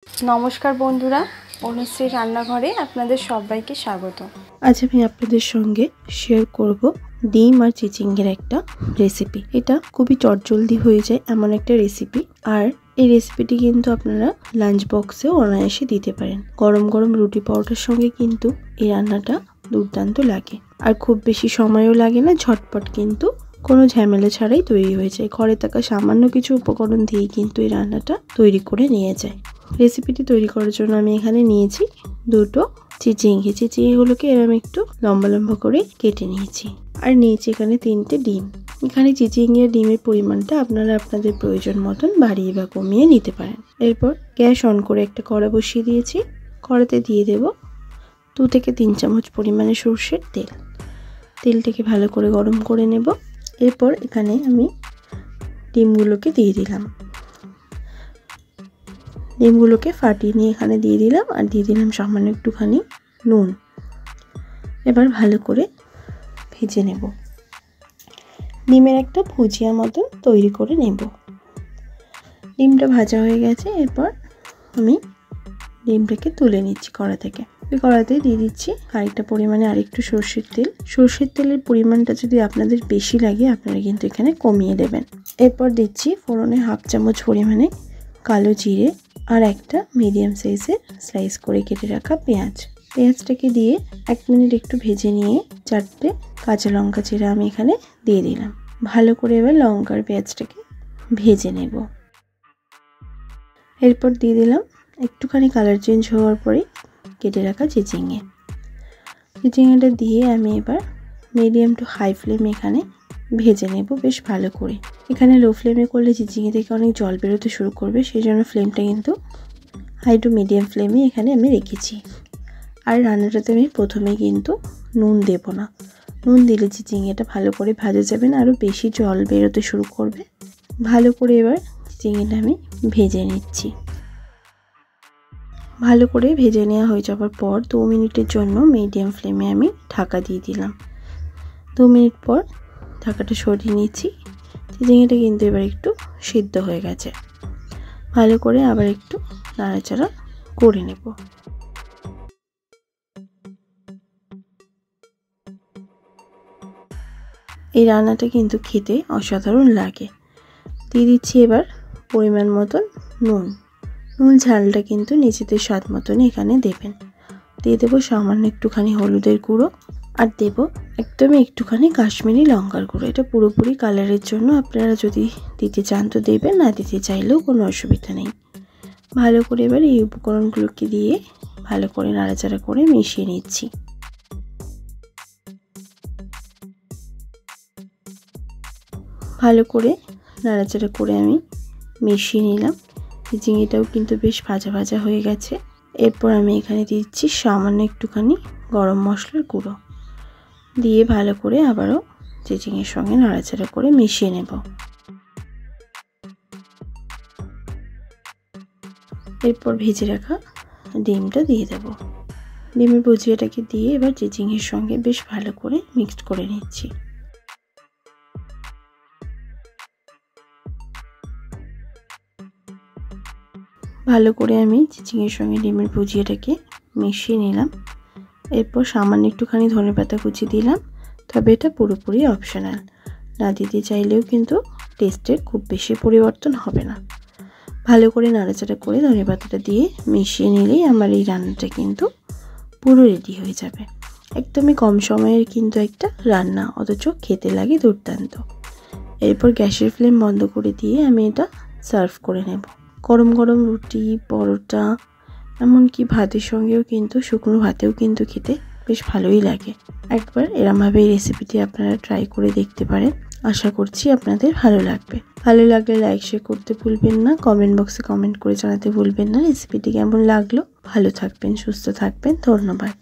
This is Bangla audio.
নমস্কার বন্ধুরা, অনুশ্রী রান্নাঘরে আপনাদের সবাইকে স্বাগত। আজ আমি আপনাদের সঙ্গে শেয়ার করব ডিম আর চিচিঙ্গের একটা রেসিপি। এটা খুবই চটজলদি হয়ে যায় এমন একটা রেসিপি। আর এই রেসিপিটি কিন্তু আপনারা লাঞ্চ বক্সেও অনায়াসে দিতে পারেন। গরম গরম রুটি পরোটার সঙ্গে কিন্তু এই রান্নাটা দুর্দান্ত লাগে। আর খুব বেশি সময়ও লাগে না, ঝটপট কিন্তু কোনো ঝামেলা ছাড়াই তৈরি হয়ে যায়। ঘরে থাকা সামান্য কিছু উপকরণ দিয়েই কিন্তু এই রান্নাটা তৈরি করে নিয়ে যায়। রেসিপিটি তৈরি করার জন্য আমি এখানে নিয়েছি দুটো চিচিঙ্গি। চিচিঙ্গিগুলোকে এরকম একটু লম্বা লম্বা করে কেটে নিয়েছি। আর নিয়েছি এখানে 3টে ডিম। এখানে চিচিঙ্গি আর ডিমের পরিমাণটা আপনারা আপনাদের প্রয়োজন মতন বাড়িয়ে বা কমিয়ে নিতে পারেন। এরপর গ্যাস অন করে একটা কড়া বসিয়ে দিয়েছি। কড়াতে দিয়ে দেব 2 থেকে 3 চামচ পরিমাণে সরষের তেল। তেলটাকে ভালো করে গরম করে নেব। এরপর এখানে আমি ডিমগুলোকে দিয়ে দিলাম। ডিমগুলোকে ফাটিয়ে নিয়ে এখানে দিয়ে দিলাম, আর দিয়ে দিলাম সামান্য একটুখানি নুন। এবার ভালো করে ভেজে নেব। ডিমের একটা ভুজিয়া মতন তৈরি করে নেব। ডিমটা ভাজা হয়ে গেছে। এরপর আমি ডিমটাকে তুলে নিচ্ছি কড়া থেকে। ওই কড়াতে দিয়ে দিচ্ছি খানিকটা পরিমাণে আরেকটু সরষের তেল। সরষের তেলের পরিমাণটা যদি আপনাদের বেশি লাগে আপনারা কিন্তু এখানে কমিয়ে দেবেন। এরপর দিচ্ছি ফোড়নে 1/2 চামচ পরিমাণে কালো জিরে আর একটা মিডিয়াম সাইজের স্লাইস করে কেটে রাখা পেঁয়াজ। পেঁয়াজটাকে দিয়ে 1 মিনিট একটু ভেজে নিয়ে 4টে কাঁচা লঙ্কা চিরা আমি এখানে দিয়ে দিলাম। ভালো করে এবার লঙ্কার পেঁয়াজটাকে ভেজে নেব। এরপর দিয়ে দিলাম একটুখানি কালার চেঞ্জ হওয়ার পরে কেটে রাখা চিচিঙ্গাটা দিয়ে আমি এবার মিডিয়াম টু হাই ফ্লেমে এখানে ভেজে নেব বেশ ভালো করে। এখানে লো ফ্লেমে করলে চিচিঙ্গা থেকে অনেক জল বেরোতে শুরু করবে, সেই জন্য ফ্লেমটা কিন্তু হাই টু মিডিয়াম ফ্লেমে এখানে আমি রেখেছি। আর রান্নাটাতে আমি প্রথমে কিন্তু নুন দেব না। নুন দিলে চিচিঙ্গাটা ভালো করে ভাজা যাবে না, আরও বেশি জল বেরোতে শুরু করবে। ভালো করে এবার চিচিঙ্গাটা আমি ভেজে নিচ্ছি। ভালো করে ভেজে নেওয়া হয়ে যাওয়ার পর 2 মিনিটের জন্য মিডিয়াম ফ্লেমে আমি ঢাকা দিয়ে দিলাম। 2 মিনিট পর ঢাকাটা সরিয়ে নিচ্ছি। চিচিঙ্গাটা কিন্তু এবার একটু সিদ্ধ হয়ে গেছে। ভালো করে আবার একটু নাড়াচাড়া করে নেব। এই রান্নাটা কিন্তু খেতে অসাধারণ লাগে। দিয়ে দিচ্ছি এবার পরিমাণ মতন নুন। নুন ঝালটা কিন্তু নিজেদের স্বাদ মতনই এখানে দেবেন। দিয়ে দেবো সামান্য একটুখানি হলুদের গুঁড়ো, আর দেব একদমই একটুখানি কাশ্মীরি লঙ্কার গুঁড়ো। এটা পুরোপুরি কালারের জন্য, আপনারা যদি দিতে চান তো দেবেন, না দিতে চাইলেও কোনো অসুবিধা নেই। ভালো করে এবার এই উপকরণগুলোকে দিয়ে ভালো করে নাড়াচাড়া করে মিশিয়ে নিচ্ছি। ভালো করে নাড়াচাড়া করে আমি মিশিয়ে নিলাম। চিচিঙ্গাটাও কিন্তু বেশ ভাজা ভাজা হয়ে গেছে। এরপর আমি এখানে দিচ্ছি সামান্য একটুখানি গরম মশলার গুঁড়ো দিয়ে ভালো করে আবারও চিচিঙ্গার সঙ্গে নাড়াচাড়া করে মিশিয়ে নেব। এরপর ভেজে রাখা ডিমটা দিয়ে দেব। ডিমের ভুজিয়াটাকে দিয়ে এবার চিচিঙ্গার সঙ্গে বেশ ভালো করে মিক্সড করে নিচ্ছি। ভালো করে আমি চিচিঙ্গার সঙ্গে ডিমের ভুজিয়াটাকে মিশিয়ে নিলাম। এরপর সামান্য একটুখানি ধনেপাতা কুচি দিলাম, তবে এটা পুরোপুরি অপশনাল। না দিতে চাইলেও কিন্তু টেস্টের খুব বেশি পরিবর্তন হবে না। ভালো করে নাড়াচাড়া করে ধনেপাতাটা দিয়ে মিশিয়ে নিলেই আমার এই রান্নাটা কিন্তু পুরো রেডি হয়ে যাবে। একদমই কম সময়ের কিন্তু একটা রান্না, অথচ খেতে লাগে দুর্দান্ত। এরপর গ্যাসের ফ্লেম বন্ধ করে দিয়ে আমি এটা সার্ভ করে নেব। গরম গরম রুটি, পরোটা, এমনকি ভাতের সঙ্গেও কিন্তু, শুকনো ভাতেও কিন্তু খেতে বেশ ভালোই লাগে। একবার এরমভাবে এই রেসিপিটি আপনারা ট্রাই করে দেখতে পারেন। আশা করছি আপনাদের ভালো লাগবে। ভালো লাগলে লাইক শেয়ার করতে ভুলবেন না। কমেন্ট বক্সে কমেন্ট করে জানাতে ভুলবেন না রেসিপিটি কেমন লাগলো। ভালো থাকবেন, সুস্থ থাকবেন। ধন্যবাদ।